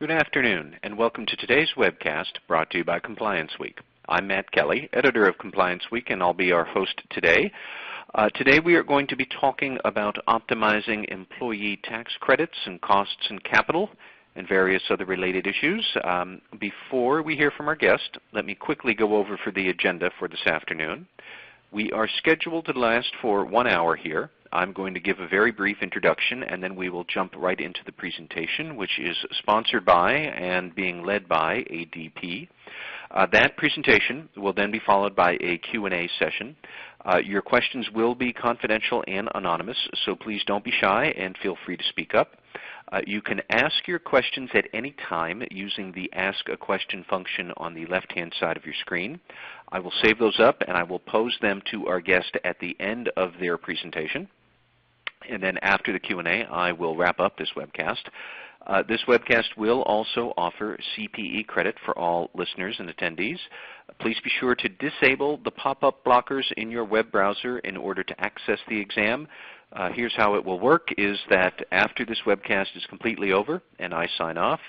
Good afternoon, and welcome to today's webcast brought to you by Compliance Week. I'm Matt Kelly, editor of Compliance Week, and I'll be our host today. Today we are going to be talking about optimizing employee tax credits and costs and capital and various other related issues. Before we hear from our guest, let me quickly go over for the agenda for this afternoon. We are scheduled to last for 1 hour here. I'm going to give a very brief introduction, and then we will jump right into the presentation, which is sponsored by and being led by ADP. That presentation will then be followed by a Q&A session. Your questions will be confidential and anonymous, so please don't be shy and feel free to speak up. You can ask your questions at any time using the Ask a Question function on the left-hand side of your screen. I will save those up and I will pose them to our guest at the end of their presentation. And then after the Q&A, I will wrap up this webcast. This webcast will also offer CPE credit for all listeners and attendees. Please be sure to disable the pop-up blockers in your web browser in order to access the exam. Here's how it will work, is that after this webcast is completely over and I sign off,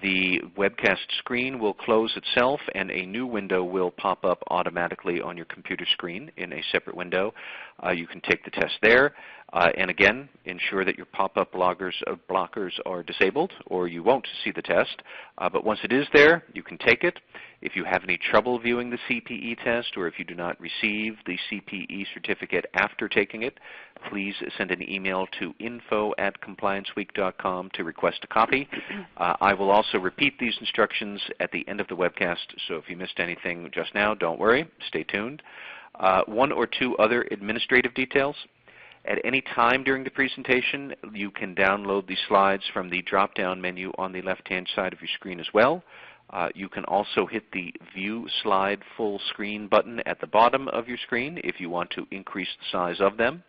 the webcast screen will close itself and a new window will pop up automatically on your computer screen in a separate window. You can take the test there. And again, ensure that your pop-up blockers are disabled or you won't see the test. But once it is there, you can take it. If you have any trouble viewing the CPE test or if you do not receive the CPE certificate after taking it, please send an email to info@complianceweek.com to request a copy. I will also repeat these instructions at the end of the webcast, so if you missed anything just now, don't worry. Stay tuned. 1 or 2 other administrative details. At any time during the presentation, you can download the slides from the drop-down menu on the left-hand side of your screen as well. You can also hit the View Slide Full Screen button at the bottom of your screen if you want to increase the size of them.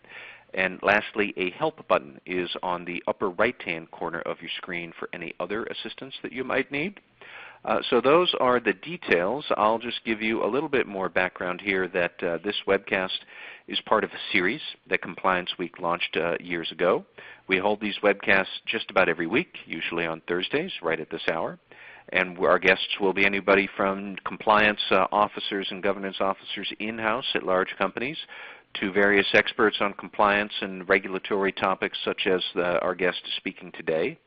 And lastly, a Help button is on the upper right-hand corner of your screen for any other assistance that you might need. So those are the details. I'll just give you a little bit more background here that this webcast is part of a series that Compliance Week launched years ago. We hold these webcasts just about every week, usually on Thursdays, right at this hour. And our guests will be anybody from compliance officers and governance officers in-house at large companies to various experts on compliance and regulatory topics such as our guest speaking today.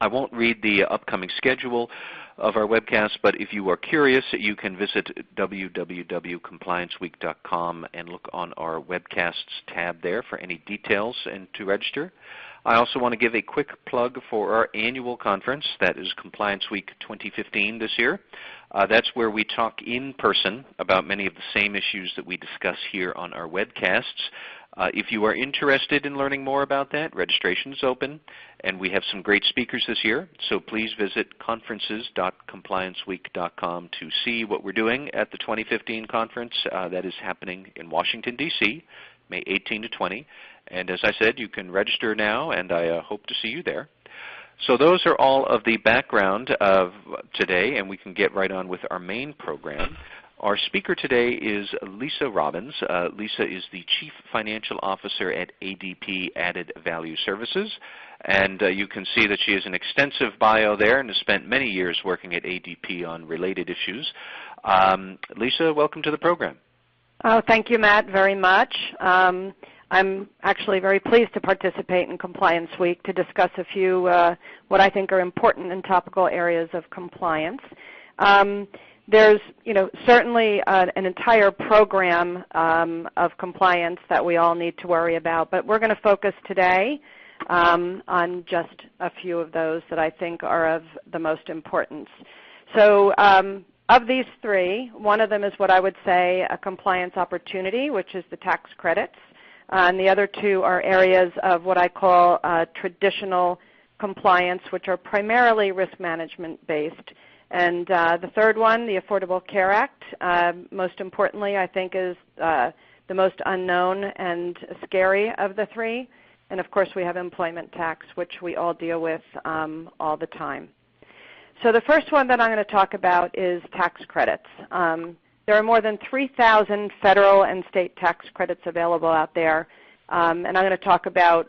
I won't read the upcoming schedule of our webcast, but if you are curious, you can visit www.complianceweek.com and look on our webcasts tab there for any details and to register. I also want to give a quick plug for our annual conference. That is Compliance Week 2015 this year. That's where we talk in person about many of the same issues that we discuss here on our webcasts. If you are interested in learning more about that, registration is open, and we have some great speakers this year, so please visit conferences.complianceweek.com to see what we're doing at the 2015 conference that is happening in Washington, D.C., May 18 to 20. And as I said, you can register now, and I hope to see you there. So those are all of the background of today, and we can get right on with our main program. Our speaker today is Lisa Robbins. Lisa is the Chief Financial Officer at ADP Added Value Services. And you can see that she has an extensive bio there and has spent many years working at ADP on related issues. Lisa, welcome to the program. Oh, thank you, Matt, very much. I'm actually very pleased to participate in Compliance Week to discuss a few what I think are important and topical areas of compliance. There's, certainly an entire program of compliance that we all need to worry about, but we're going to focus today on just a few of those that I think are of the most importance. So of these 3, one of them is what I would say a compliance opportunity, which is the tax credits, and the other 2 are areas of what I call traditional compliance, which are primarily risk management based. And the third one, the Affordable Care Act, most importantly, I think is the most unknown and scary of the 3. And of course, we have employment tax, which we all deal with all the time. So the first one that I'm going to talk about is tax credits. There are more than 3,000 federal and state tax credits available out there. And I'm going to talk about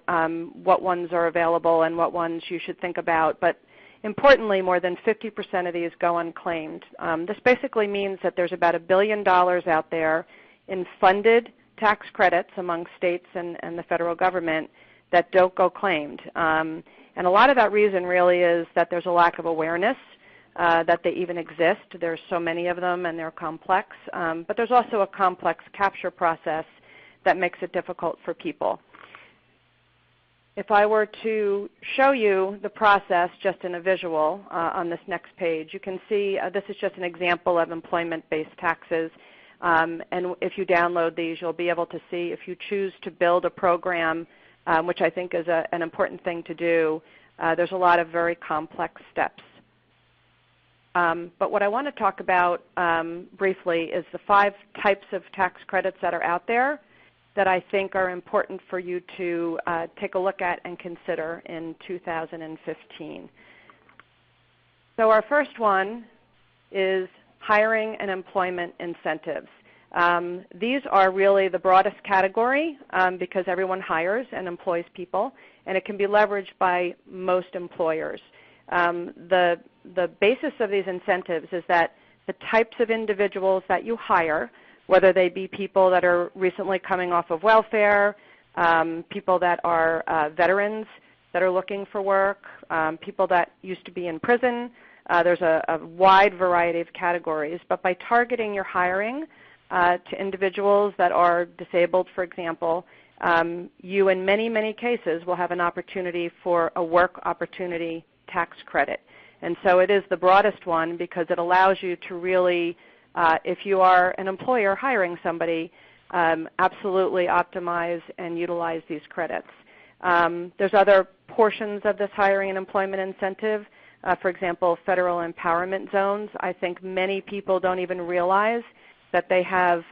what ones are available and what ones you should think about. But importantly, more than 50% of these go unclaimed. This basically means that there's about $1 billion out there in funded tax credits among states and the federal government that don't go claimed. And a lot of that reason really is that there's a lack of awareness that they even exist. There's so many of them and they're complex. But there's also a complex capture process that makes it difficult for people. If I were to show you the process just in a visual on this next page, you can see this is just an example of employment-based taxes. And if you download these, you'll be able to see if you choose to build a program, which I think is an important thing to do, there's a lot of very complex steps. But what I want to talk about briefly is the 5 types of tax credits that are out there that I think are important for you to take a look at and consider in 2015. So our first one is hiring and employment incentives. These are really the broadest category because everyone hires and employs people, and it can be leveraged by most employers. The basis of these incentives is that the types of individuals that you hire, whether they be people that are recently coming off of welfare, people that are veterans that are looking for work, people that used to be in prison. There's a wide variety of categories. But by targeting your hiring to individuals that are disabled, for example, you in many, many cases will have an opportunity for a work opportunity tax credit. And so it is the broadest one because it allows you to really, if you are an employer hiring somebody, absolutely optimize and utilize these credits. There's other portions of this hiring and employment incentive. For example, federal empowerment zones. I think many people don't even realize that they have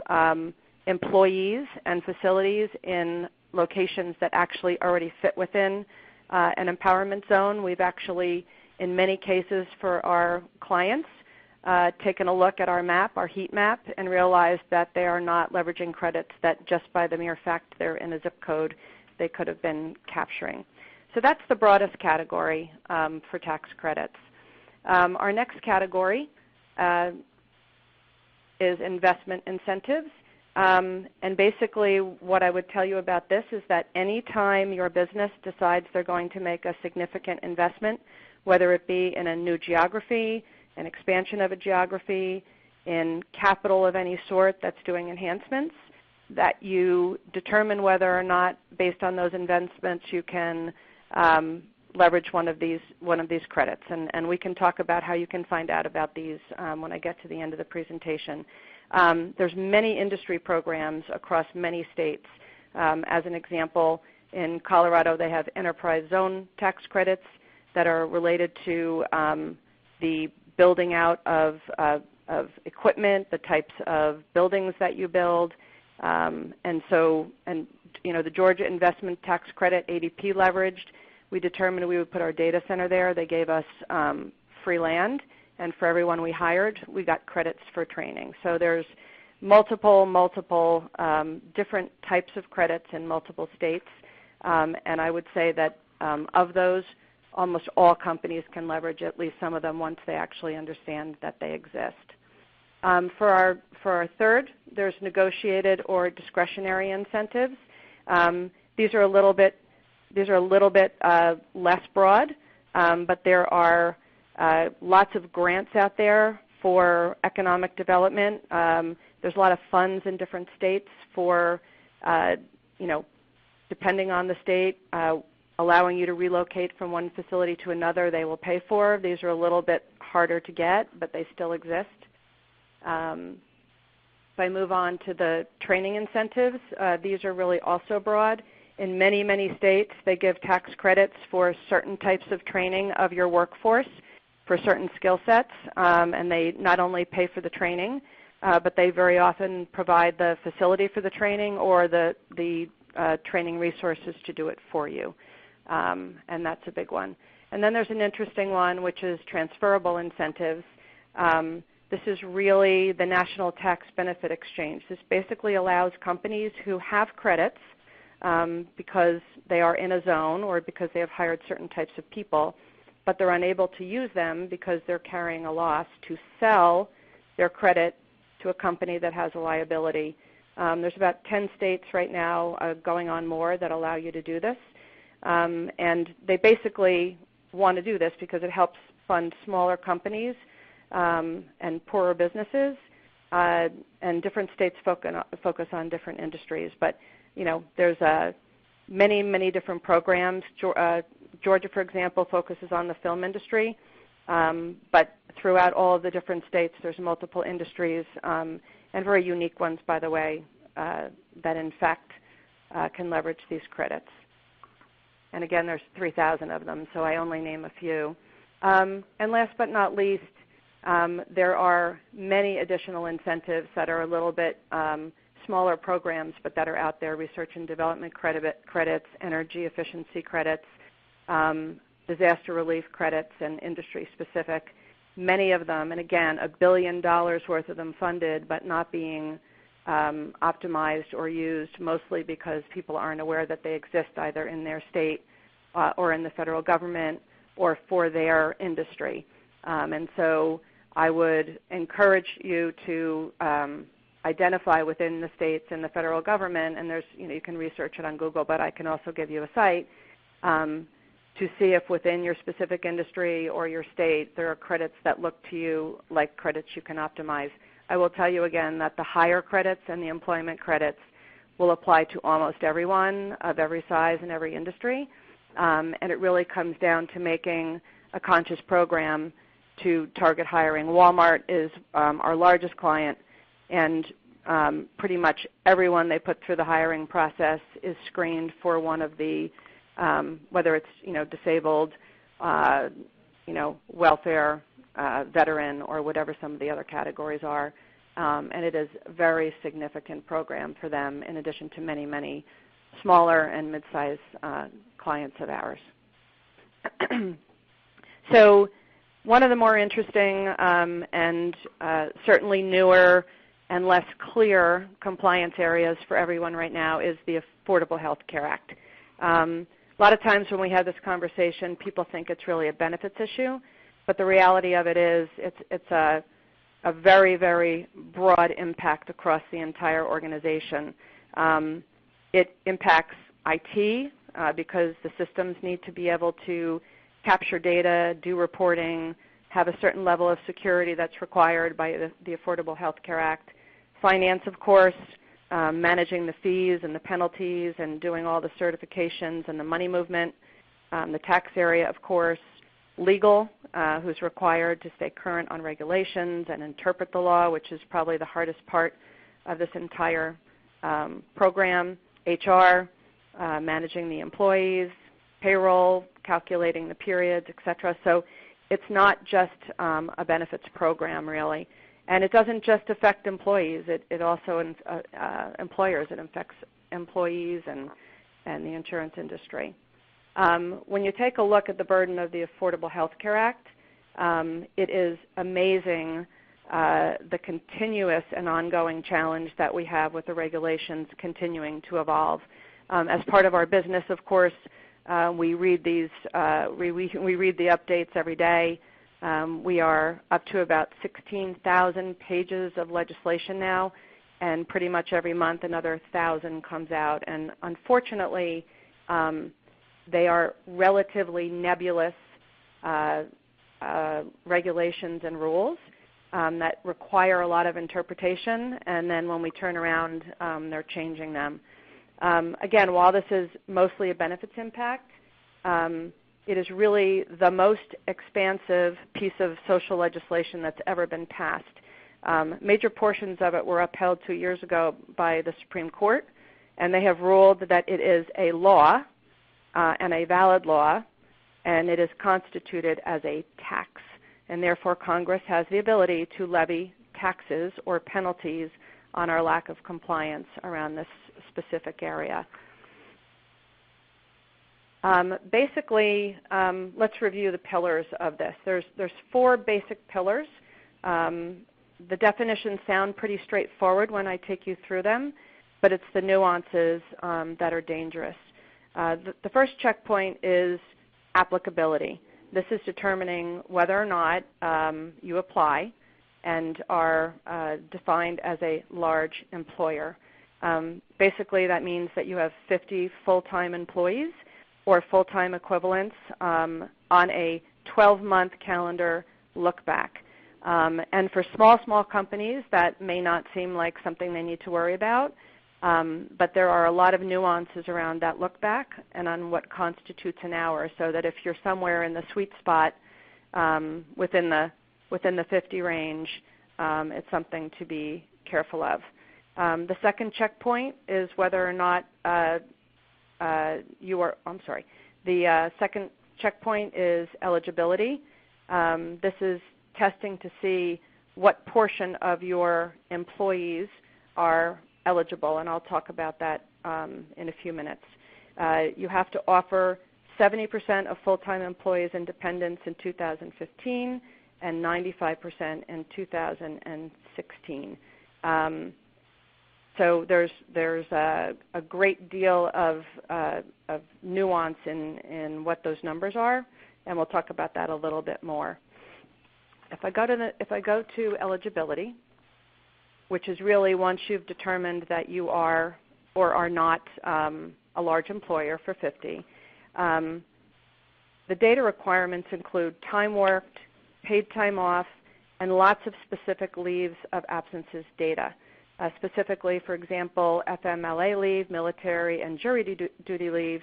employees and facilities in locations that actually already fit within an empowerment zone. We've actually, in many cases for our clients, taken a look at our map, our heat map, and realized that they are not leveraging credits that just by the mere fact they're in a zip code they could have been capturing. So that's the broadest category for tax credits. Our next category is investment incentives. And basically what I would tell you about this is that any time your business decides they're going to make a significant investment, whether it be in a new geography, an expansion of a geography, in capital of any sort that's doing enhancements, that you determine whether or not, based on those investments, you can leverage one of these credits. And we can talk about how you can find out about these when I get to the end of the presentation. There's many industry programs across many states. As an example, in Colorado they have enterprise zone tax credits that are related to the building out of equipment, the types of buildings that you build. And the Georgia Investment Tax Credit, ADP leveraged. We determined we would put our data center there. They gave us free land, and for everyone we hired, we got credits for training. So there's multiple different types of credits in multiple states, and I would say that of those, almost all companies can leverage at least some of them once they actually understand that they exist. For our third, there's negotiated or discretionary incentives. These are a little bit less broad, but there are lots of grants out there for economic development. There's a lot of funds in different states for, depending on the state, allowing you to relocate from one facility to another. They will pay for. These are a little bit harder to get, but they still exist. If I move on to the training incentives, these are really also broad. In many, many states, they give tax credits for certain types of training of your workforce for certain skill sets, and they not only pay for the training, but they very often provide the facility for the training or the training resources to do it for you, and that's a big one. And then there's an interesting one, which is transferable incentives. This is really the National Tax Benefit Exchange. This basically allows companies who have credits because they are in a zone or because they have hired certain types of people but they're unable to use them because they're carrying a loss to sell their credit to a company that has a liability. There's about 10 states right now, going on more, that allow you to do this. And they basically want to do this because it helps fund smaller companies and poorer businesses. And different states focus on different industries. But, there's many, many different programs. Georgia, for example, focuses on the film industry. But throughout all of the different states, there's multiple industries, and very unique ones, by the way, that in fact can leverage these credits. And again, there's 3,000 of them, so I only name a few. And last but not least, there are many additional incentives that are a little bit smaller programs, but that are out there: research and development credits, energy efficiency credits, disaster relief credits, and industry-specific. Many of them, and again, $1 billion worth of them funded, but not being optimized or used, mostly because people aren't aware that they exist either in their state or in the federal government or for their industry. And so I would encourage you to identify within the states and the federal government, and there's, you can research it on Google, but I can also give you a site, to see if within your specific industry or your state there are credits that look to you like credits you can optimize. I will tell you again that the hire credits and the employment credits will apply to almost everyone of every size and every industry, and it really comes down to making a conscious program to target hiring. Walmart is our largest client, and pretty much everyone they put through the hiring process is screened for one of the whether it's disabled, welfare, veteran, or whatever some of the other categories are, and it is a very significant program for them, in addition to many, many smaller and mid-sized clients of ours. So one of the more interesting and certainly newer and less clear compliance areas for everyone right now is the Affordable Health Care Act. A lot of times when we have this conversation, people think it's really a benefits issue, but the reality of it is it's a very, very broad impact across the entire organization. It impacts IT because the systems need to be able to capture data, do reporting, have a certain level of security that's required by the Affordable Health Care Act. Finance, of course, managing the fees and the penalties and doing all the certifications and the money movement. The tax area, of course. Legal, who's required to stay current on regulations and interpret the law, which is probably the hardest part of this entire program. HR, managing the employees. Payroll, calculating the periods, et cetera. So it's not just a benefits program, really. And it doesn't just affect employees. It also employers. It affects employees and the insurance industry. When you take a look at the burden of the Affordable Health Care Act, it is amazing the continuous and ongoing challenge that we have with the regulations continuing to evolve. As part of our business, of course, we read these. We read the updates every day. We are up to about 16,000 pages of legislation now, and pretty much every month another 1,000 comes out. And unfortunately, they are relatively nebulous regulations and rules that require a lot of interpretation, and then when we turn around, they're changing them. Again, while this is mostly a benefits impact, it is really the most expansive piece of social legislation that's ever been passed. Major portions of it were upheld 2 years ago by the Supreme Court, and they have ruled that it is a law and a valid law, and it is constituted as a tax. And therefore, Congress has the ability to levy taxes or penalties on our lack of compliance around this specific area. Basically, let's review the pillars of this. There's 4 basic pillars. The definitions sound pretty straightforward when I take you through them, but it's the nuances that are dangerous. The first checkpoint is applicability. This is determining whether or not you apply and are defined as a large employer. Basically, that means that you have 50 full-time employees or full-time equivalents on a 12-month calendar look back. And for small companies, that may not seem like something they need to worry about, but there are a lot of nuances around that look back and on what constitutes an hour, so that if you're somewhere in the sweet spot within the 50 range, it's something to be careful of. The second checkpoint is whether or not the second checkpoint is eligibility. This is testing to see what portion of your employees are eligible, and I'll talk about that in a few minutes. You have to offer 70% of full-time employees independence in 2015 and 95% in 2016. So there's a great deal of nuance in what those numbers are, and we'll talk about that a little bit more. If I go to eligibility, which is really once you've determined that you are or are not a large employer for 50, the data requirements include time worked, paid time off, and lots of specific leaves of absences data. Specifically, for example, FMLA leave, military, and jury duty leave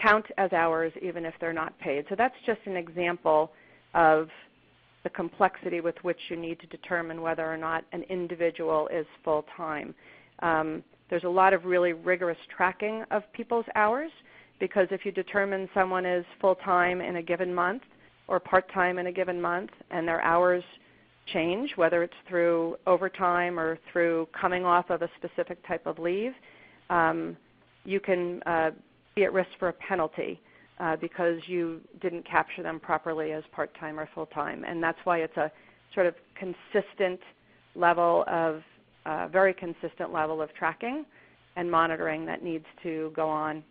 count as hours even if they're not paid. So that's just an example of the complexity with which you need to determine whether or not an individual is full-time. There's a lot of really rigorous tracking of people's hours, because if you determine someone is full-time in a given month or part-time in a given month and their hours change, whether it's through overtime or through coming off of a specific type of leave, you can be at risk for a penalty because you didn't capture them properly as part-time or full-time. And that's why it's a sort of consistent level of, very consistent level of tracking and monitoring that needs to go on.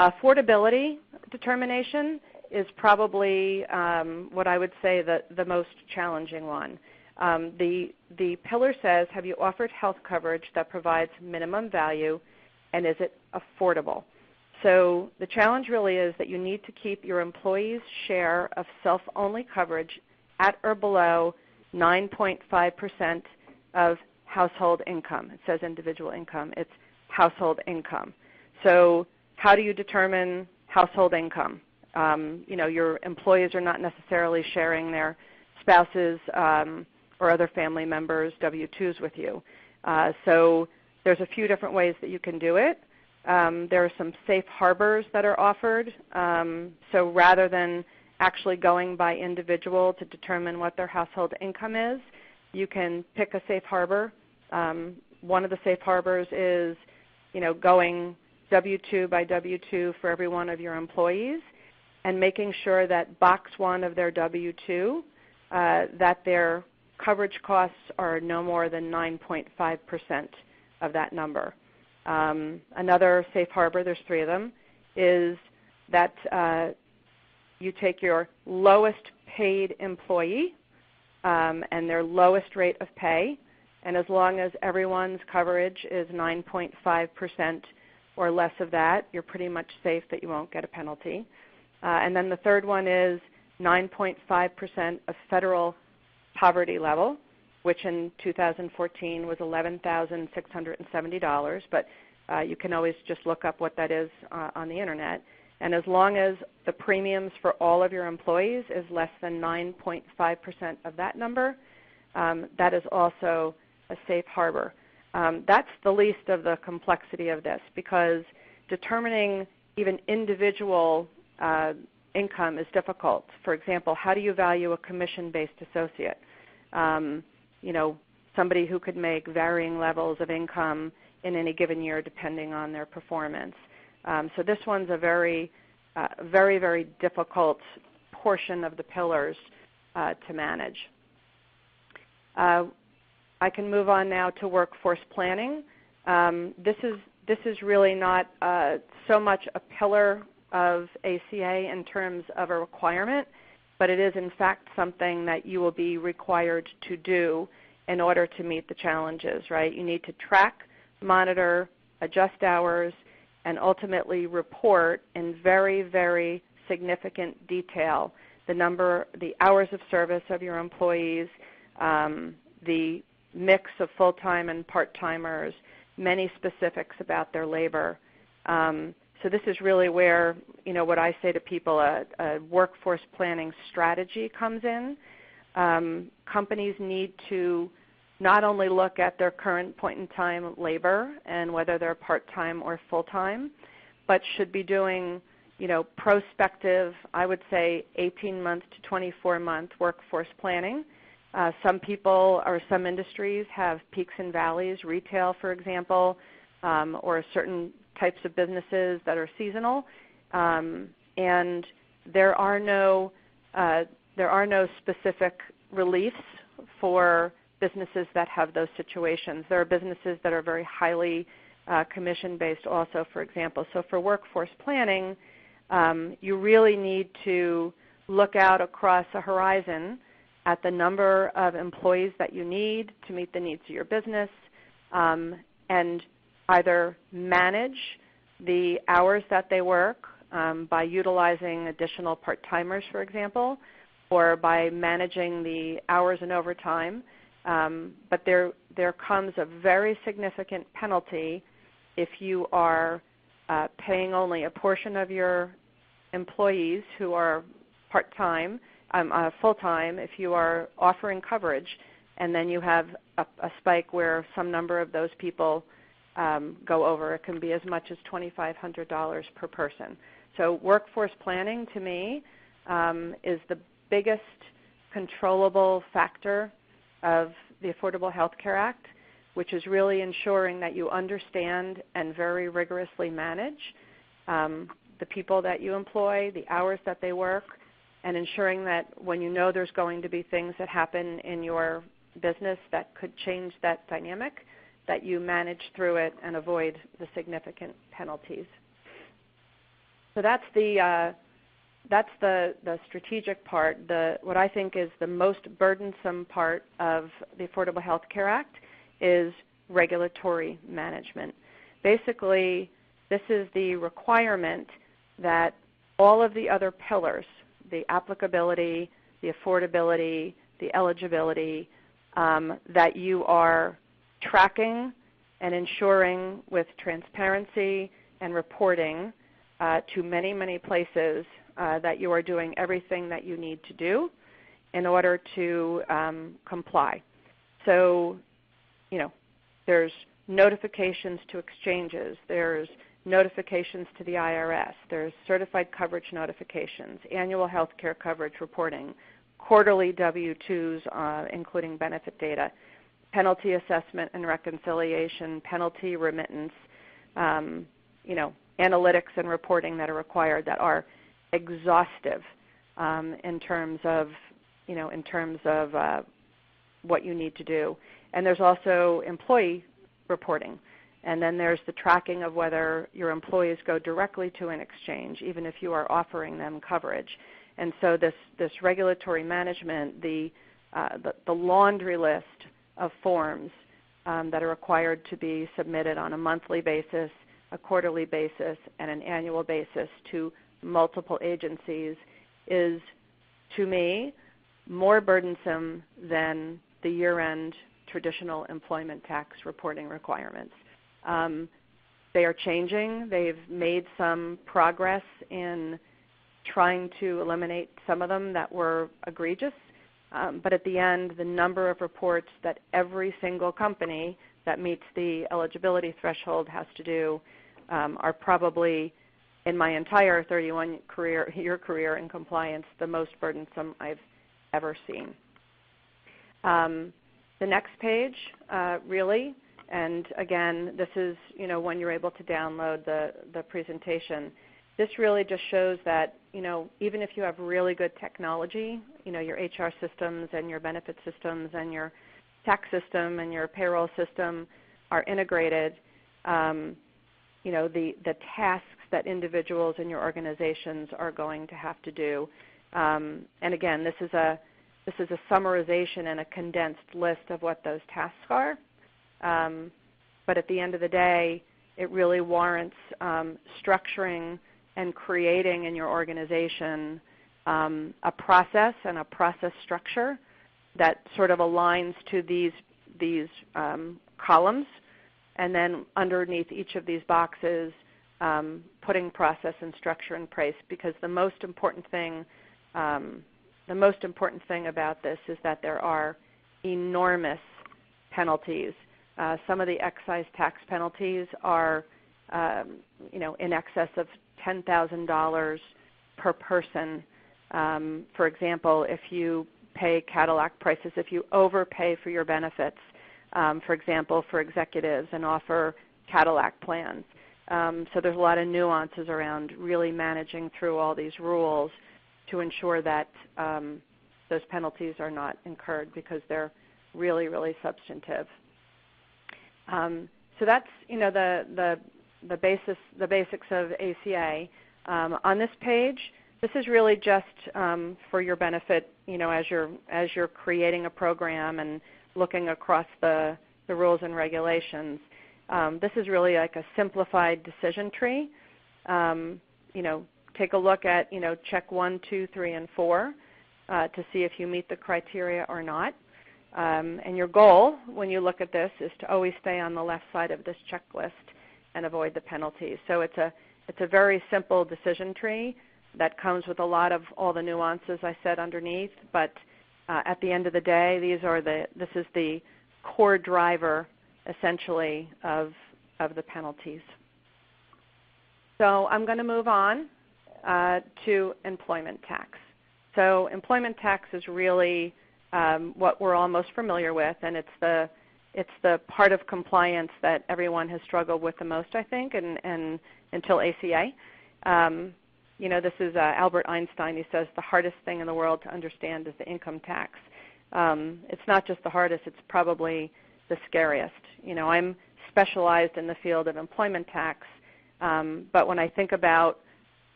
Affordability determination is probably what I would say the most challenging one. The pillar says, have you offered health coverage that provides minimum value, and is it affordable? So the challenge really is that you need to keep your employees' share of self-only coverage at or below 9.5% of household income. It says individual income. It's household income. So how do you determine household income? Your employees are not necessarily sharing their spouses or other family members' W-2s with you. So there's a few different ways that you can do it. There are some safe harbors that are offered. So rather than actually going by individual to determine what their household income is, you can pick a safe harbor. One of the safe harbors is, going W-2 by W-2 for every one of your employees, and making sure that box 1 of their W-2, that their coverage costs are no more than 9.5% of that number. Another safe harbor, there's 3 of them, is that you take your lowest paid employee and their lowest rate of pay, and as long as everyone's coverage is 9.5% or less of that, you're pretty much safe that you won't get a penalty. And then the third one is 9.5% of federal poverty level, which in 2014 was $11,670, but you can always just look up what that is on the internet. And as long as the premiums for all of your employees is less than 9.5% of that number, that is also a safe harbor. That's the least of the complexity of this, because determining even individual income is difficult. For example, how do you value a commission-based associate? Somebody who could make varying levels of income in any given year depending on their performance. So this one's a very, very difficult portion of the pillars to manage. I can move on now to workforce planning. This is really not so much a pillar of ACA in terms of a requirement, but it is in fact something that you will be required to do in order to meet the challenges, right? You need to track, monitor, adjust hours, and ultimately report in very, very significant detail the hours of service of your employees, the mix of full-time and part-timers, many specifics about their labor. So this is really where, what I say to people, a workforce planning strategy comes in. Companies need to not only look at their current point-in-time labor and whether they're part-time or full-time, but should be doing, prospective, I would say 18-month to 24-month workforce planning. Some people or some industries have peaks and valleys, retail, for example, or certain types of businesses that are seasonal, and there are no specific reliefs for businesses that have those situations. There are businesses that are very highly commission-based also, for example. So for workforce planning, you really need to look out across a horizon at the number of employees that you need to meet the needs of your business, and either manage the hours that they work by utilizing additional part-timers, for example, or by managing the hours and overtime. But there comes a very significant penalty if you are paying only a portion of your employees who are part-time, full-time, if you are offering coverage, and then you have a spike where some number of those people go over. It can be as much as $2,500 per person. So workforce planning, to me, is the biggest controllable factor of the Affordable Health Care Act, which is really ensuring that you understand and very rigorously manage the people that you employ, the hours that they work, and ensuring that when you know there's going to be things that happen in your business that could change that dynamic, that you manage through it and avoid the significant penalties. So that's the strategic part. What I think is the most burdensome part of the Affordable Health Care Act is regulatory management. Basically, this is the requirement that all of the other pillars, the applicability, the affordability, the eligibility, that you are tracking and ensuring with transparency and reporting to many, many places that you are doing everything that you need to do in order to comply. So, there's notifications to exchanges, there's notifications to the IRS, there's certified coverage notifications, annual health care coverage reporting, quarterly W-2s including benefit data, penalty assessment and reconciliation, penalty remittance, analytics and reporting that are required that are exhaustive in terms of what you need to do. And there's also employee reporting. And then there's the tracking of whether your employees go directly to an exchange, even if you are offering them coverage. And so this regulatory management, the laundry list of forms that are required to be submitted on a monthly basis, a quarterly basis, and an annual basis to multiple agencies is, to me, more burdensome than the year-end traditional employment tax reporting requirements. They are changing. They've made some progress in trying to eliminate some of them that were egregious. But at the end, the number of reports that every single company that meets the eligibility threshold has to do are probably, in my entire 31-year career in compliance, the most burdensome I've ever seen. The next page, really, and again, this is when you're able to download the presentation. This really just shows that even if you have really good technology, your HR systems and your benefit systems and your tax system and your payroll system are integrated, the tasks that individuals in your organizations are going to have to do. And again, this is a summarization and a condensed list of what those tasks are. But at the end of the day, it really warrants structuring and creating in your organization a process and a process structure that sort of aligns to these columns, and then underneath each of these boxes, putting process and structure in place. Because the most important thing about this is that there are enormous penalties. Some of the excise tax penalties are, in excess of $10,000 per person. For example, if you pay Cadillac prices, if you overpay for your benefits, for example, for executives and offer Cadillac plans. So there's a lot of nuances around really managing through all these rules to ensure that those penalties are not incurred because they're really, really substantive. So that's the basics of ACA. On this page, this is really just for your benefit, as you're creating a program and looking across the rules and regulations. This is really like a simplified decision tree. Take a look at check 1, 2, 3, and 4 to see if you meet the criteria or not. And your goal when you look at this is to always stay on the left side of this checklist and avoid the penalties. So it's a very simple decision tree that comes with a lot of all the nuances I said underneath, but at the end of the day, this is the core driver, essentially, of the penalties. So I'm going to move on to employment tax. So employment tax is really what we're all most familiar with, and it's the part of compliance that everyone has struggled with the most, I think, and until ACA. This is Albert Einstein. He says the hardest thing in the world to understand is the income tax. It's not just the hardest, it's probably the scariest. I'm specialized in the field of employment tax, but when I think about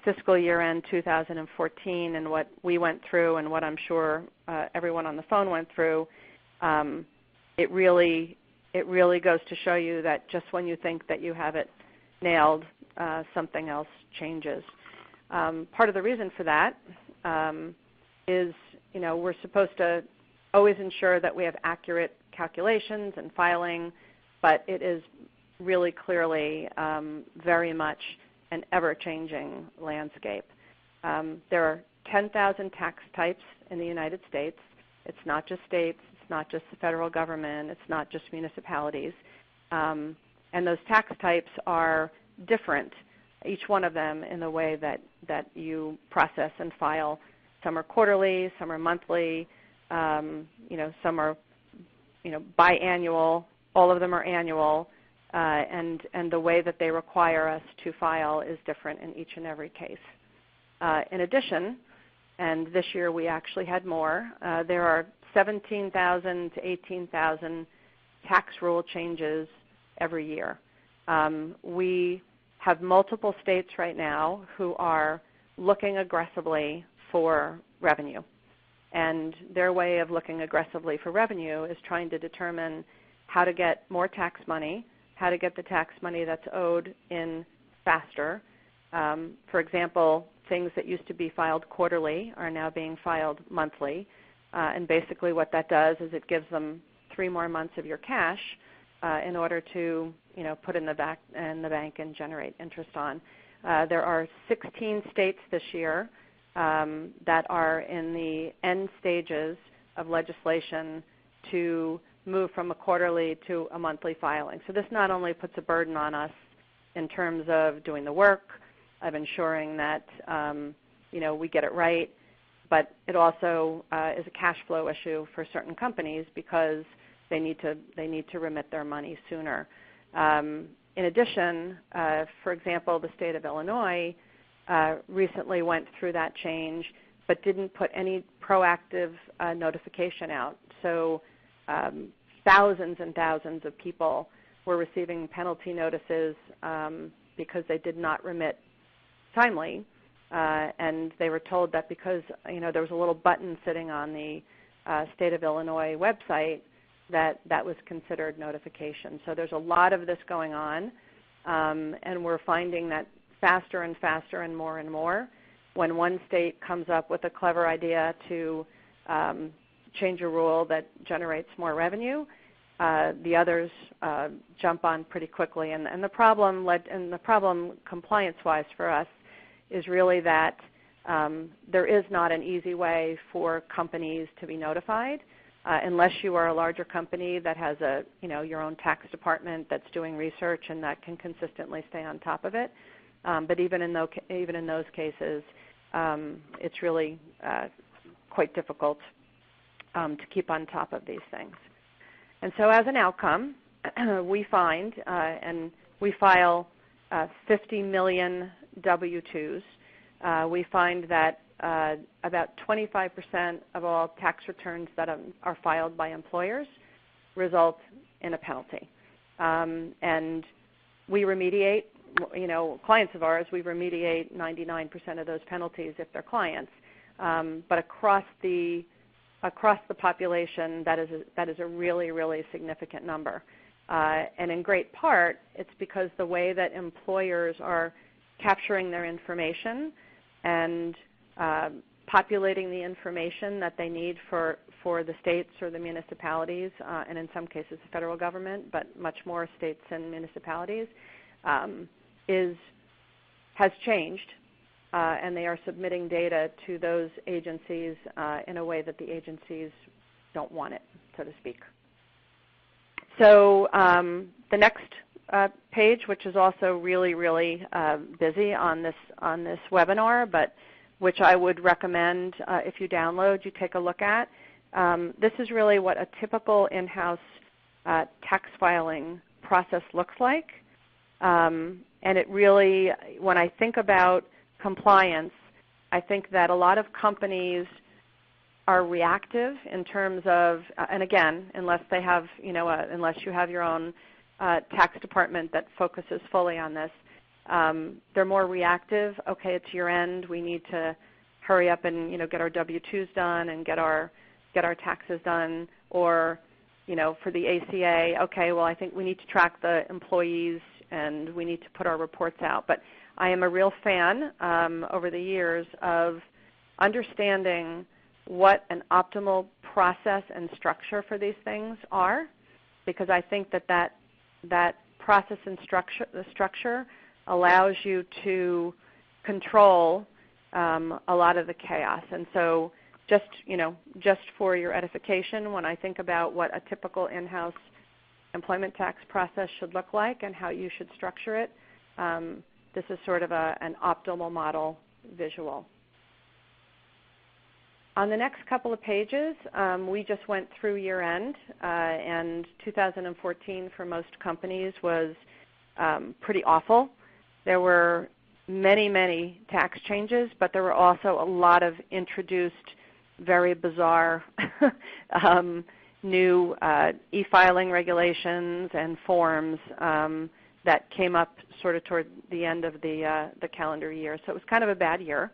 fiscal year end 2014 and what we went through and what I'm sure everyone on the phone went through, it really goes to show you that just when you think that you have it nailed, something else changes. Part of the reason for that is, we're supposed to always ensure that we have accurate calculations and filing, but it is really clearly very much an ever-changing landscape. There are 10,000 tax types in the United States. It's not just states. It's not just the federal government. It's not just municipalities. And those tax types are different, each one of them, in the way that you process and file. Some are quarterly, some are monthly, some are biannual. All of them are annual, and the way that they require us to file is different in each and every case. In addition, and this year we actually had more, there are 17,000 to 18,000 tax rule changes every year. We have multiple states right now who are looking aggressively for revenue. And their way of looking aggressively for revenue is trying to determine how to get more tax money, how to get the tax money that's owed in faster. For example, things that used to be filed quarterly are now being filed monthly. And basically what that does is it gives them 3 more months of your cash in order to put in the bank and generate interest on. There are 16 states this year that are in the end stages of legislation to move from a quarterly to a monthly filing. So this not only puts a burden on us in terms of doing the work, of ensuring that we get it right, but it also is a cash flow issue for certain companies because they need to remit their money sooner. In addition, for example, the state of Illinois recently went through that change but didn't put any proactive notification out. So thousands and thousands of people were receiving penalty notices because they did not remit timely, and they were told that because there was a little button sitting on the State of Illinois website that was considered notification. So there's a lot of this going on, and we're finding that faster and faster and more when one state comes up with a clever idea to change a rule that generates more revenue, the others jump on pretty quickly. And the problem compliance-wise for us is really that there is not an easy way for companies to be notified unless you are a larger company that has your own tax department that's doing research and that can consistently stay on top of it. But even in those cases, it's really quite difficult to keep on top of these things. And so as an outcome, we find, and we file 50 million W-2s, we find that about 25% of all tax returns that are filed by employers result in a penalty. And we remediate, clients of ours, we remediate 99% of those penalties if they're clients. But across the population, that is a really, really significant number. And in great part, it's because the way that employers are capturing their information and populating the information that they need for the states or the municipalities, and in some cases the federal government, but much more states and municipalities, has changed, and they are submitting data to those agencies in a way that the agencies don't want it, so to speak. So the next page, which is also really, really busy on this webinar, but which I would recommend if you download, you take a look at. This is really what a typical in-house tax filing process looks like. And it really, when I think about compliance, I think that a lot of companies are reactive in terms of, and again, unless they have, unless you have your own tax department that focuses fully on this, they're more reactive. Okay, it's year end. We need to hurry up and get our W-2s done and get our taxes done. Or for the ACA, okay, well I think we need to track the employees and we need to put our reports out. But I am a real fan over the years of understanding what an optimal process and structure for these things are, because I think that process and structure allows you to control a lot of the chaos. And so just for your edification, when I think about what a typical in-house employment tax process should look like and how you should structure it, this is sort of an optimal model visual. On the next couple of pages, we just went through year end, and 2014 for most companies was pretty awful. There were many, many tax changes, but there were also a lot of introduced very bizarre new e-filing regulations and forms that came up sort of toward the end of the calendar year. So it was kind of a bad year.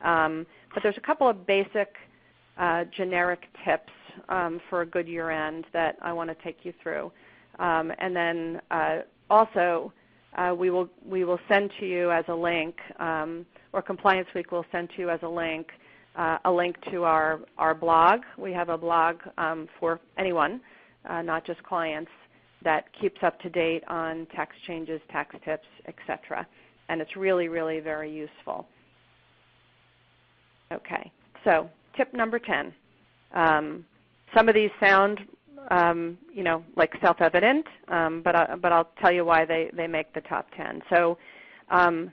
But there's a couple of basic generic tips for a good year end that I want to take you through. And then also we will send to you as a link, or Compliance Week will send to you as a link to our blog. We have a blog for anyone, not just clients, that keeps up to date on tax changes, tax tips, etc. And it's really, really very useful. Okay, so tip number 10. Some of these sound, like self-evident, but I'll tell you why they make the top 10. So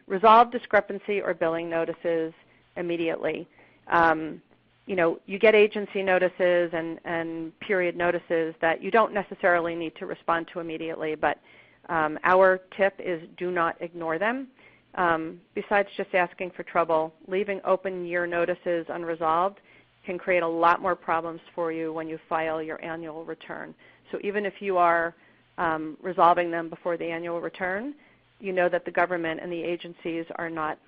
resolve discrepancy or billing notices immediately. You get agency notices and period notices that you don't necessarily need to respond to immediately, but our tip is do not ignore them. Besides just asking for trouble, leaving open year notices unresolved can create a lot more problems for you when you file your annual return. So even if you are resolving them before the annual return, you know that the government and the agencies are not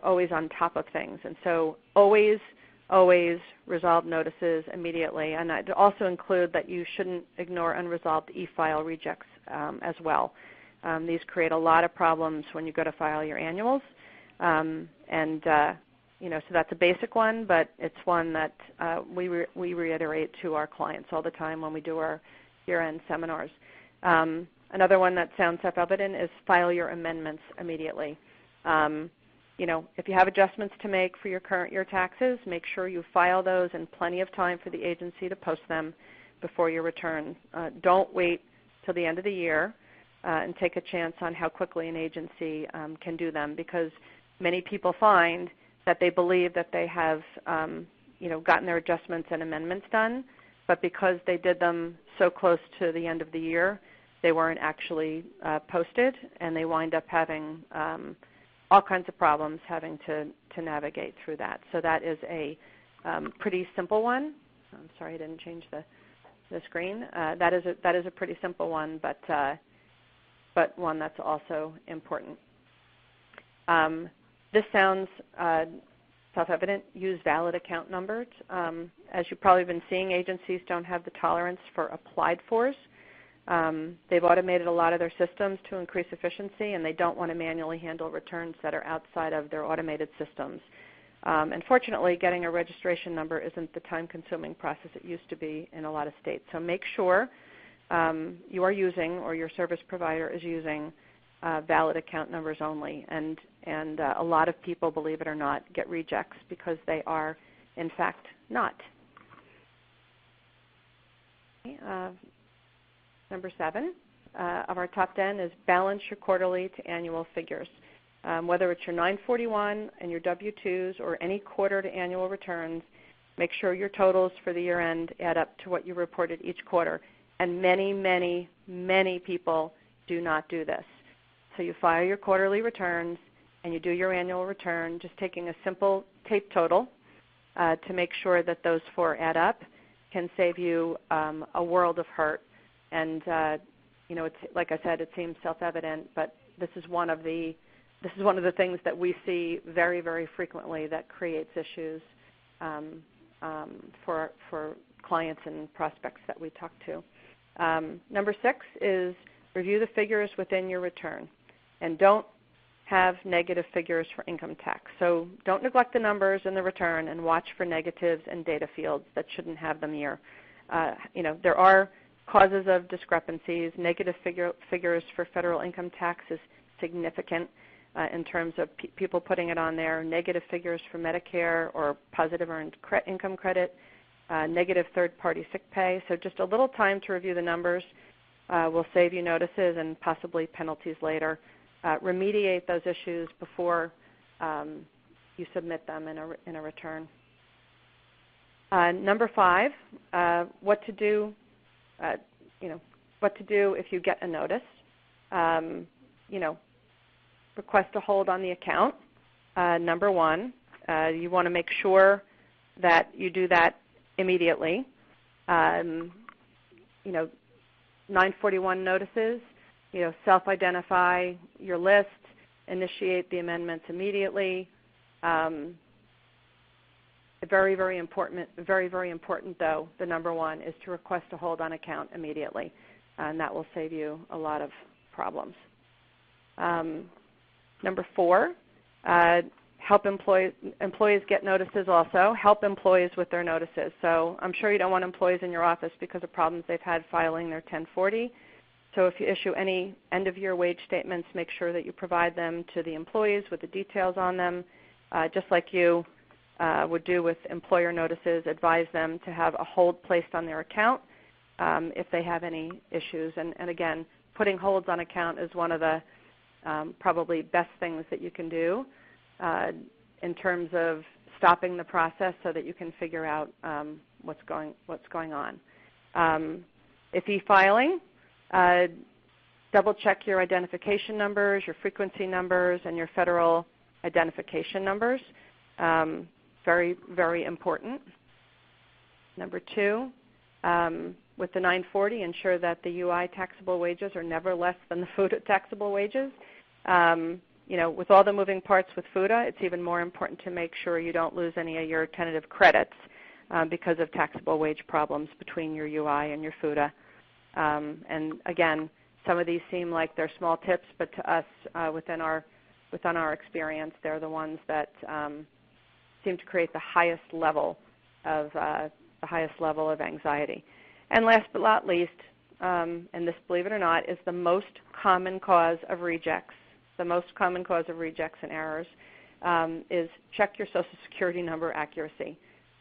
always on top of things. And so always resolve notices immediately. And I'd also include that you shouldn't ignore unresolved e-file rejects as well. These create a lot of problems when you go to file your annuals. So that's a basic one, but it's one that we reiterate to our clients all the time when we do our year-end seminars. Another one that sounds self-evident is file your amendments immediately. If you have adjustments to make for your current year taxes, make sure you file those in plenty of time for the agency to post them before your return. Don't wait till the end of the year and take a chance on how quickly an agency can do them, because many people find that they believe that they have gotten their adjustments and amendments done, but because they did them so close to the end of the year, they weren't actually posted, and they wind up having all kinds of problems having to navigate through that. So that is a pretty simple one. I'm sorry I didn't change the screen. That is a pretty simple one, but one that's also important. This sounds self-evident. Use valid account numbers. As you've probably been seeing, agencies don't have the tolerance for applied fors. They've automated a lot of their systems to increase efficiency, and they don't want to manually handle returns that are outside of their automated systems. Unfortunately, getting a registration number isn't the time-consuming process it used to be in a lot of states. So make sure you are using, or your service provider is using, valid account numbers only. And a lot of people, believe it or not, get rejects because they are, in fact, not. Okay, number 7 of our top 10 is balance your quarterly to annual figures. Whether it's your 941 and your W-2s or any quarter to annual returns, make sure your totals for the year end add up to what you reported each quarter. And many, many, many people do not do this. So you file your quarterly returns and you do your annual return, just taking a simple tape total to make sure that those 4 add up can save you a world of hurt. And it's, like I said, it seems self-evident, but this is one of the things that we see very, very frequently that creates issues for clients and prospects that we talk to. Number 6 is review the figures within your return, and don't have negative figures for income tax. So don't neglect the numbers in the return, and watch for negatives in data fields that shouldn't have them here. There are causes of discrepancies. Negative figures for federal income tax is significant in terms of people putting it on there. Negative figures for Medicare or positive earned income credit. Negative third-party sick pay. So just a little time to review the numbers will save you notices and possibly penalties later. Remediate those issues before you submit them in a return. Number 5, what to do. What to do if you get a notice. Request a hold on the account. Number 1, you want to make sure that you do that immediately. 941 notices, self-identify your list, initiate the amendments immediately. Very, very important, though, the number 1 is to request a hold on account immediately, and that will save you a lot of problems. Number 4, help employees get notices also. Help employees with their notices. So I'm sure you don't want employees in your office because of problems they've had filing their 1040. So if you issue any end-of-year wage statements, make sure that you provide them to the employees with the details on them, just like you would do with employer notices. Advise them to have a hold placed on their account if they have any issues. And again, putting holds on account is one of the probably best things that you can do in terms of stopping the process so that you can figure out what's going on. If e-filing, double check your identification numbers, your frequency numbers, and your federal identification numbers. Very, very important. Number 2, with the 940, ensure that the UI taxable wages are never less than the FUTA taxable wages. With all the moving parts with FUTA, it's even more important to make sure you don't lose any of your tentative credits because of taxable wage problems between your UI and your FUTA. And again, some of these seem like they're small tips, but to us, within our experience, they're the ones that seem to create the highest level of anxiety. And last but not least, and this, believe it or not, is the most common cause of rejects. The most common cause of rejects and errors is check your Social Security number accuracy.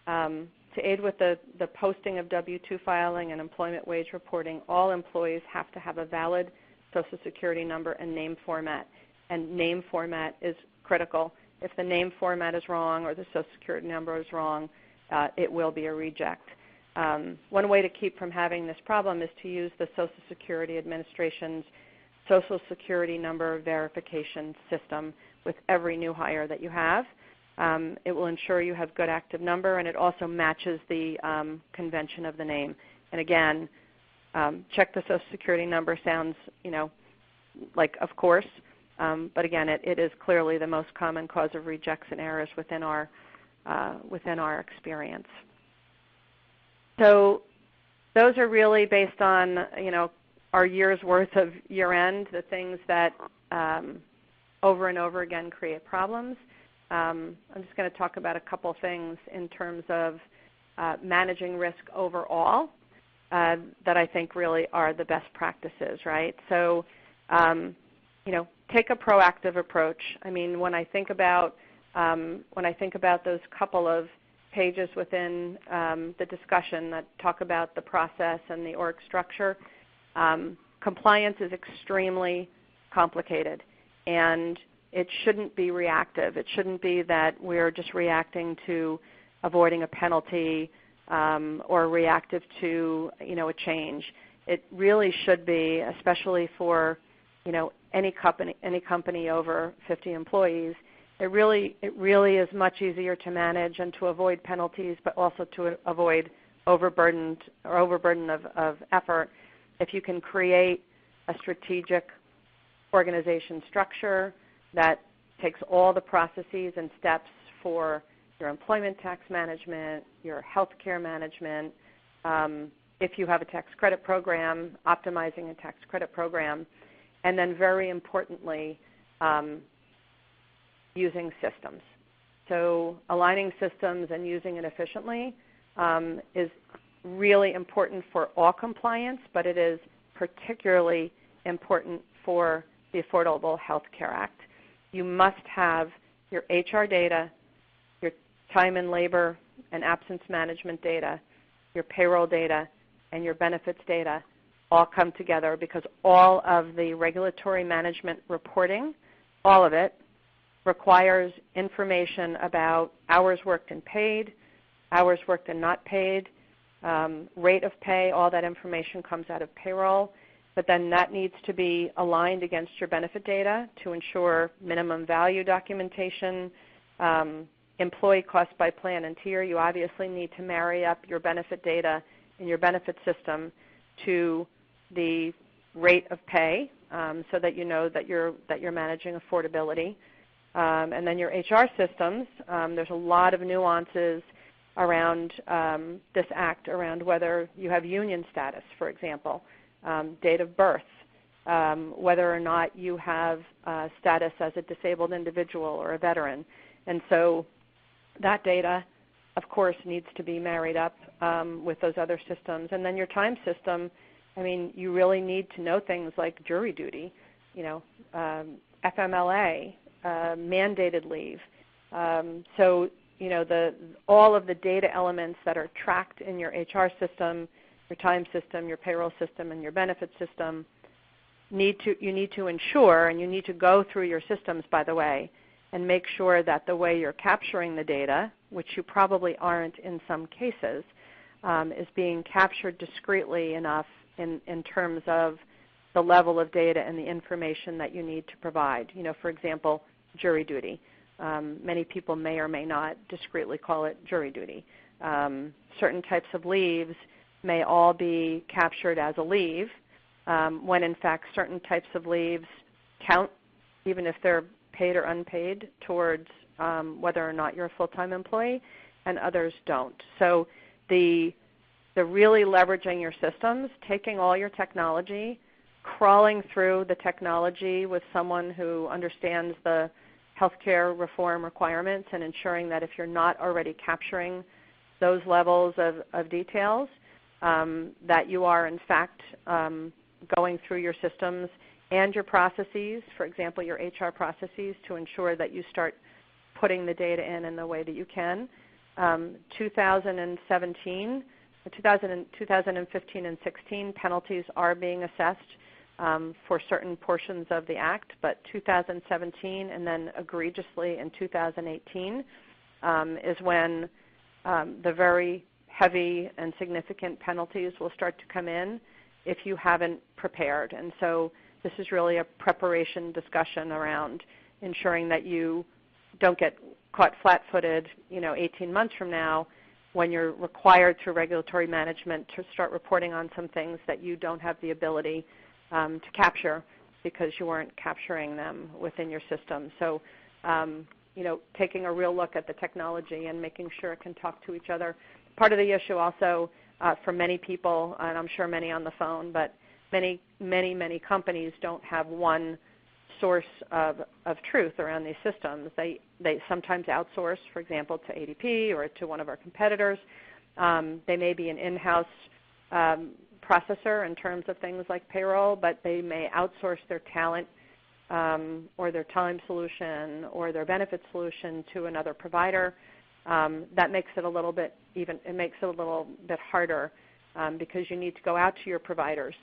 To aid with the posting of W-2 filing and employment wage reporting, all employees have to have a valid Social Security number and name format. And name format is critical. If the name format is wrong or the Social Security number is wrong, it will be a reject. One way to keep from having this problem is to use the Social Security Administration's Social Security number verification system with every new hire that you have. It will ensure you have good active number, and it also matches the convention of the name. And again, check the Social Security number sounds, like of course, but again, it is clearly the most common cause of rejects and errors within our experience. So those are really based on, our year's worth of year-end, the things that over and over again create problems. I'm just going to talk about a couple things in terms of managing risk overall that I think really are the best practices, right? So, take a proactive approach. I mean, when I think about those couple of pages within the discussion that talk about the process and the org structure, compliance is extremely complicated, and it shouldn't be reactive. It shouldn't be that we're just reacting to avoiding a penalty or reactive to a change. It really should be, especially for any company over 50 employees. It really is much easier to manage and to avoid penalties, but also to avoid overburden of effort if you can create a strategic organization structure that takes all the processes and steps for your employment tax management, your health care management, if you have a tax credit program, optimizing a tax credit program, and then very importantly, using systems. So aligning systems and using it efficiently is really important for all compliance, but it is particularly important for the Affordable Health Care Act. You must have your HR data, your time and labor and absence management data, your payroll data, and your benefits data all come together, because all of the regulatory management reporting, all of it, requires information about hours worked and paid, hours worked and not paid, rate of pay. All that information comes out of payroll, but then that needs to be aligned against your benefit data to ensure minimum value documentation, employee cost by plan and tier. You obviously need to marry up your benefit data in your benefit system to the rate of pay, so that you know that you're managing affordability. And then your HR systems, there's a lot of nuances around this act, around whether you have union status, for example, date of birth, whether or not you have status as a disabled individual or a veteran. And so that data, of course, needs to be married up with those other systems. And then your time system, I mean, you really need to know things like jury duty, FMLA, mandated leave. So, all of the data elements that are tracked in your HR system, your time system, your payroll system, and your benefit system, you need to ensure, and you need to go through your systems, by the way, and make sure that the way you're capturing the data, which you probably aren't in some cases, is being captured discreetly enough in terms of the level of data and the information that you need to provide. For example, jury duty. Many people may or may not discreetly call it jury duty. Certain types of leaves, may all be captured as a leave, when in fact certain types of leaves count, even if they're paid or unpaid, towards whether or not you're a full-time employee, and others don't. So the really leveraging your systems, taking all your technology, crawling through the technology with someone who understands the healthcare reform requirements and ensuring that if you're not already capturing those levels of details, that you are in fact going through your systems and your processes, for example, your HR processes, to ensure that you start putting the data in the way that you can. 2015 and 16 penalties are being assessed for certain portions of the Act, but 2017 and then egregiously in 2018 is when the very heavy and significant penalties will start to come in if you haven't prepared. And so this is really a preparation discussion around ensuring that you don't get caught flat-footed 18 months from now when you're required through regulatory management to start reporting on some things that you don't have the ability to capture because you weren't capturing them within your system. So taking a real look at the technology and making sure it can talk to each other. Part of the issue also for many people, and I'm sure many on the phone, but many companies don't have one source of truth around these systems. They sometimes outsource, for example, to ADP or to one of our competitors. They may be an in-house processor in terms of things like payroll, but they may outsource their talent or their time solution or their benefit solution to another provider. That makes it a little bit harder because you need to go out to your providers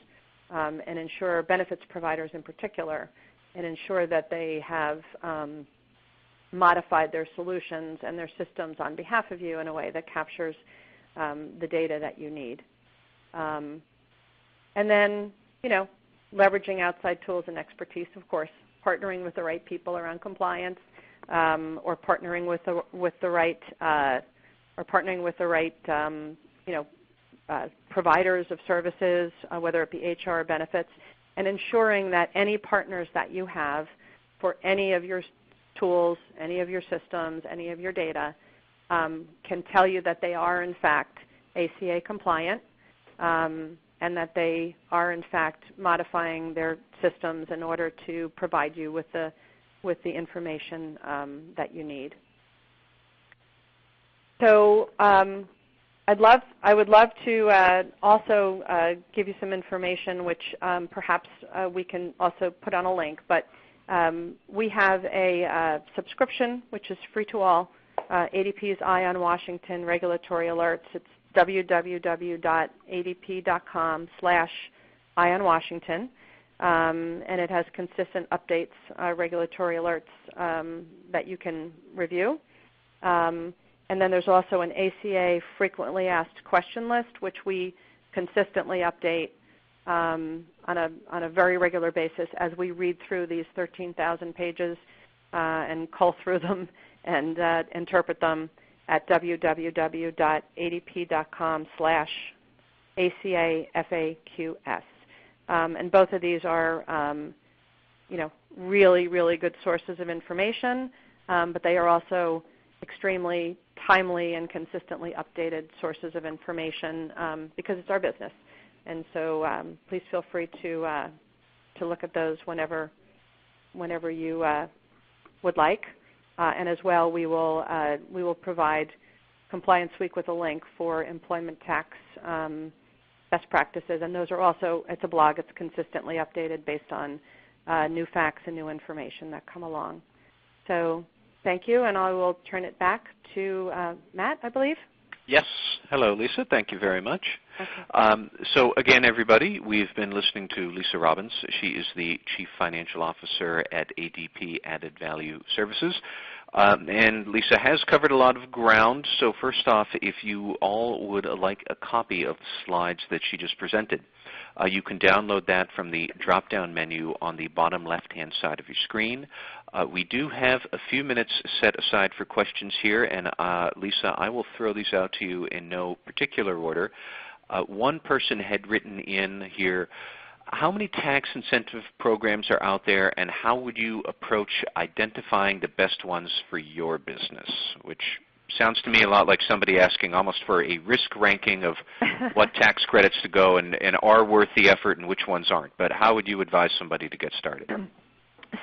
and ensure, benefits providers in particular, and ensure that they have modified their solutions and their systems on behalf of you in a way that captures the data that you need. And then, leveraging outside tools and expertise, of course, partnering with the right people around compliance, or partnering with the right providers of services, whether it be HR or benefits, and ensuring that any partners that you have for any of your tools, any of your systems, any of your data can tell you that they are in fact ACA compliant, and that they are in fact modifying their systems in order to provide you with the information that you need. So I would love to also give you some information which perhaps we can also put on a link, but we have a subscription which is free to all, ADP's Eye on Washington Regulatory Alerts. It's www.adp.com/eyeonwashington, and it has consistent updates, regulatory alerts that you can review. And then there's also an ACA frequently asked question list, which we consistently update on a very regular basis as we read through these 13,000 pages and cull through them and interpret them at www.adp.com/ACAFAQS. And both of these are really, really good sources of information, but they are also extremely timely and consistently updated sources of information because it's our business. And so please feel free to look at those whenever you would like. And as well, we will provide Compliance Week with a link for employment tax best practices. And those are also, it's a blog, it's consistently updated based on new facts and new information that come along. So thank you, and I will turn it back to Matt, I believe. Yes. Hello, Lisa. Thank you very much. Okay. So again, everybody, we've been listening to Lisa Robbins. She is the Chief Financial Officer at ADP Added Value Services. And Lisa has covered a lot of ground. So first off, if you all would like a copy of the slides that she just presented, you can download that from the drop-down menu on the bottom left-hand side of your screen. We do have a few minutes set aside for questions here, and Lisa, I will throw these out to you in no particular order. One person had written in here, how many tax incentive programs are out there, and how would you approach identifying the best ones for your business? Which sounds to me a lot like somebody asking almost for a risk ranking of what tax credits to go and are worth the effort and which ones aren't. But how would you advise somebody to get started?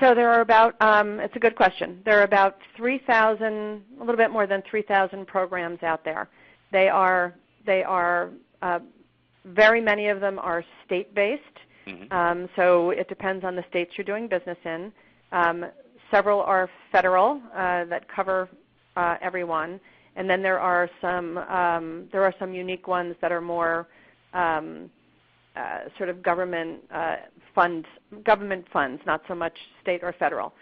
So there are about, it's a good question, there are about 3,000, a little bit more than 3,000 programs out there. They are very many of them are state-based. So it depends on the states you're doing business in. Several are federal that cover everyone, and then there are some unique ones that are more sort of government funds, not so much state or federal.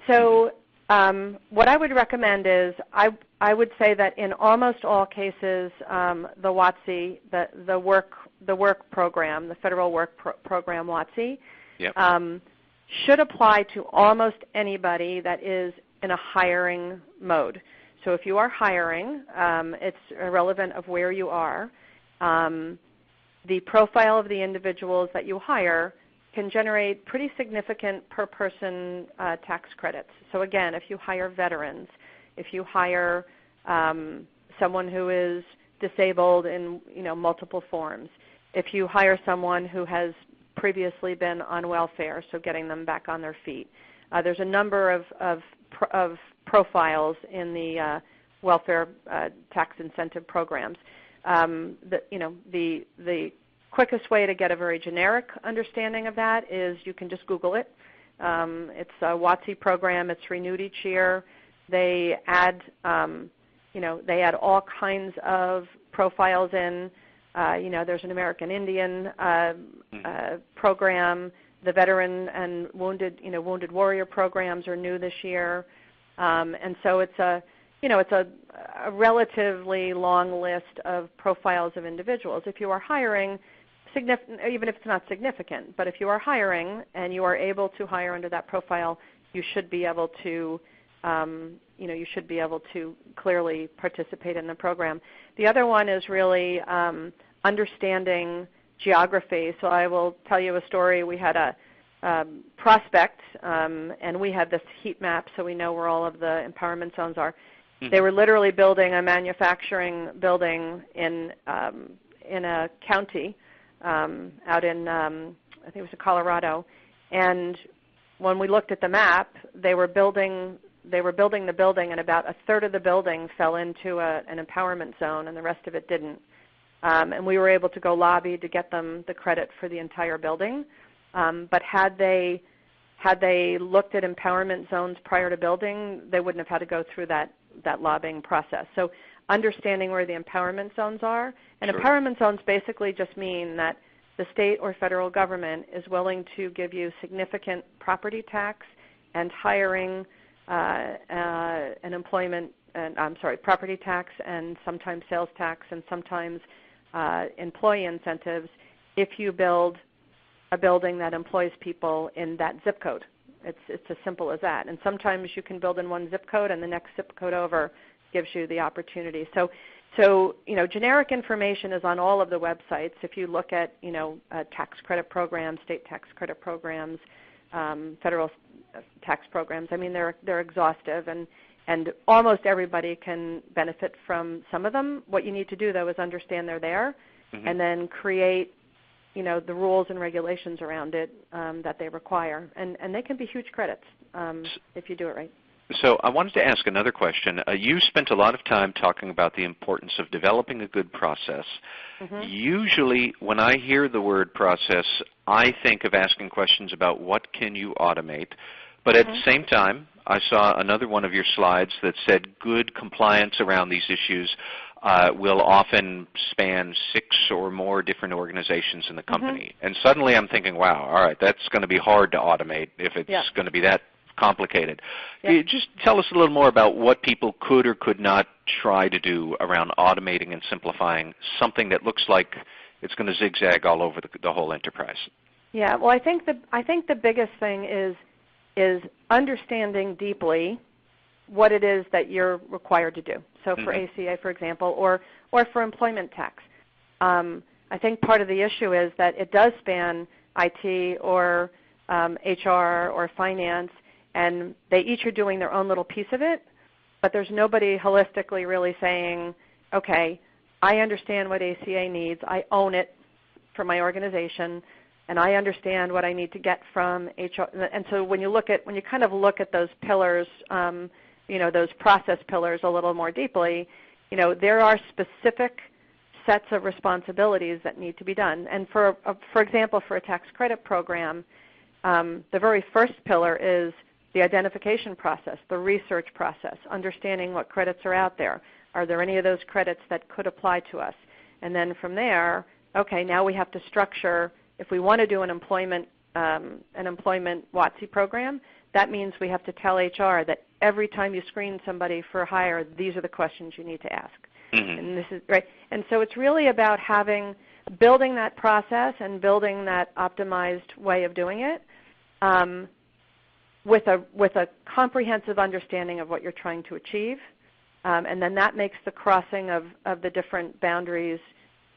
So what I would recommend is I would say that in almost all cases, the WOTC, the work program, the federal work program WOTC, yep. Should apply to almost anybody that is in a hiring mode. So if you are hiring, it's irrelevant of where you are. The profile of the individuals that you hire can generate pretty significant per person tax credits. So again, if you hire veterans, if you hire someone who is disabled in multiple forms, if you hire someone who has previously been on welfare, so getting them back on their feet, there's a number of profiles in the welfare tax incentive programs. The quickest way to get a very generic understanding of that is you can just Google it. It's a WOTC program. It's renewed each year. They add, they add all kinds of profiles in. There's an American Indian program. The veteran and wounded warrior programs are new this year, and so it's a relatively long list of profiles of individuals. If you are hiring, even if it's not significant, but if you are hiring and you are able to hire under that profile, you should be able to, clearly participate in the program. The other one is really understanding geography. So I will tell you a story. We had a prospect, and we had this heat map, so we know where all of the empowerment zones are. They were literally building a manufacturing building in a county out in, I think it was in Colorado. And when we looked at the map, they were building the building, and about a third of the building fell into an empowerment zone, and the rest of it didn't. And we were able to go lobby to get them the credit for the entire building. But had they looked at empowerment zones prior to building, they wouldn't have had to go through that lobbying process. So understanding where the empowerment zones are. And sure. Empowerment zones basically just mean that the state or federal government is willing to give you significant property tax and hiring and employment, property tax and sometimes sales tax and sometimes employee incentives if you build a building that employs people in that zip code. It's as simple as that. And sometimes you can build in one zip code and the next zip code over gives you the opportunity. So generic information is on all of the websites. If you look at, tax credit programs, state tax credit programs, federal tax programs, I mean, they're exhaustive, and almost everybody can benefit from some of them. What you need to do, though, is understand they're there, and then create the rules and regulations around it that they require. And they can be huge credits if you do it right. So I wanted to ask another question. You spent a lot of time talking about the importance of developing a good process. Usually when I hear the word process, I think of asking questions about what can you automate. But at the same time, I saw another one of your slides that said good compliance around these issues will often span 6 or more different organizations in the company. And suddenly I'm thinking, wow, all right, that's going to be hard to automate if it's going to be that complicated. Can you just tell us a little more about what people could or could not try to do around automating and simplifying something that looks like it's going to zigzag all over the whole enterprise? Yeah, well, I think the biggest thing is understanding deeply what it is that you're required to do. So for ACA, for example, or for employment tax. I think part of the issue is that it does span IT or HR or finance, and they each are doing their own little piece of it, but there's nobody holistically really saying, okay, I understand what ACA needs, I own it for my organization, and I understand what I need to get from HR. And so when you kind of look at those pillars, those process pillars a little more deeply, there are specific sets of responsibilities that need to be done. And for example, for a tax credit program, the very first pillar is the identification process, the research process, understanding what credits are out there. Are there any of those credits that could apply to us? And then from there, okay, now we have to structure, if we want to do an employment WOTC program, that means we have to tell HR that every time you screen somebody for hire, these are the questions you need to ask. Mm-hmm. And this is right. And so it's really about building that process and building that optimized way of doing it with a comprehensive understanding of what you're trying to achieve. And then that makes the crossing of the different boundaries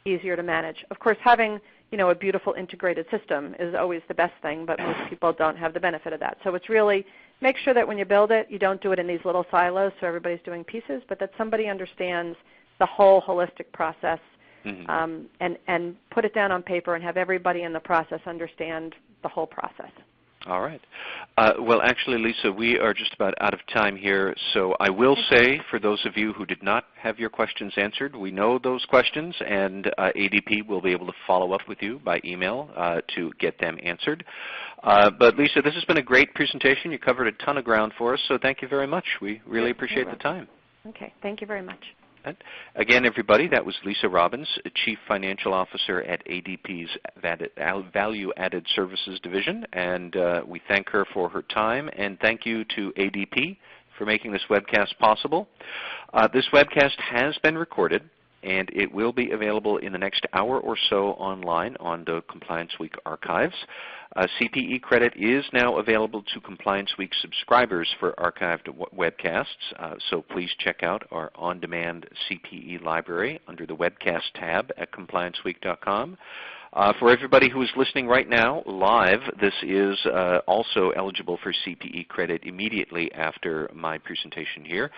easier to manage. Of course, having a beautiful integrated system is always the best thing, but most people don't have the benefit of that. So it's really make sure that when you build it, you don't do it in these little silos so everybody's doing pieces, but that somebody understands the whole holistic process, mm-hmm. and put it down on paper and have everybody in the process understand the whole process. All right. Well, actually, Lisa, we are just about out of time here, so I will say for those of you who did not have your questions answered, we know those questions, and ADP will be able to follow up with you by email to get them answered. But, Lisa, this has been a great presentation. You covered a ton of ground for us, so thank you very much. We really appreciate the time. Okay. Thank you very much. Again, everybody, that was Lisa Robbins, Chief Financial Officer at ADP's Value Added Services Division, and we thank her for her time, and thank you to ADP for making this webcast possible. This webcast has been recorded, and it will be available in the next hour or so online on the Compliance Week archives. CPE credit is now available to Compliance Week subscribers for archived webcasts, so please check out our on-demand CPE library under the Webcast tab at complianceweek.com. For everybody who is listening right now live, this is also eligible for CPE credit immediately after my presentation here.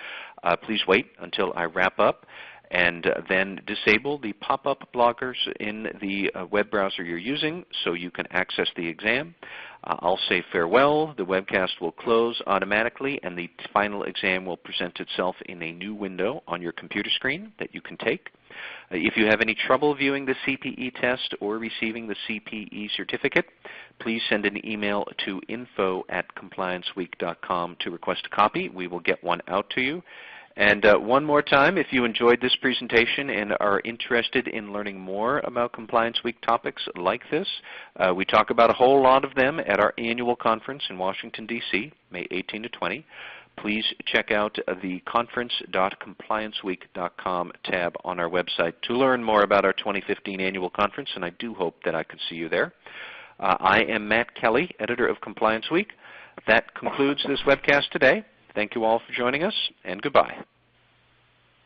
Please wait until I wrap up, and then disable the pop-up blockers in the web browser you're using so you can access the exam. I'll say farewell, the webcast will close automatically, and the final exam will present itself in a new window on your computer screen that you can take. If you have any trouble viewing the CPE test or receiving the CPE certificate, please send an email to info@complianceweek.com to request a copy. We will get one out to you. And one more time, if you enjoyed this presentation and are interested in learning more about Compliance Week topics like this, we talk about a whole lot of them at our annual conference in Washington, D.C., May 18 to 20. Please check out the conference.complianceweek.com tab on our website to learn more about our 2015 annual conference, and I do hope that I can see you there. I am Matt Kelly, editor of Compliance Week. That concludes this webcast today. Thank you all for joining us, and goodbye.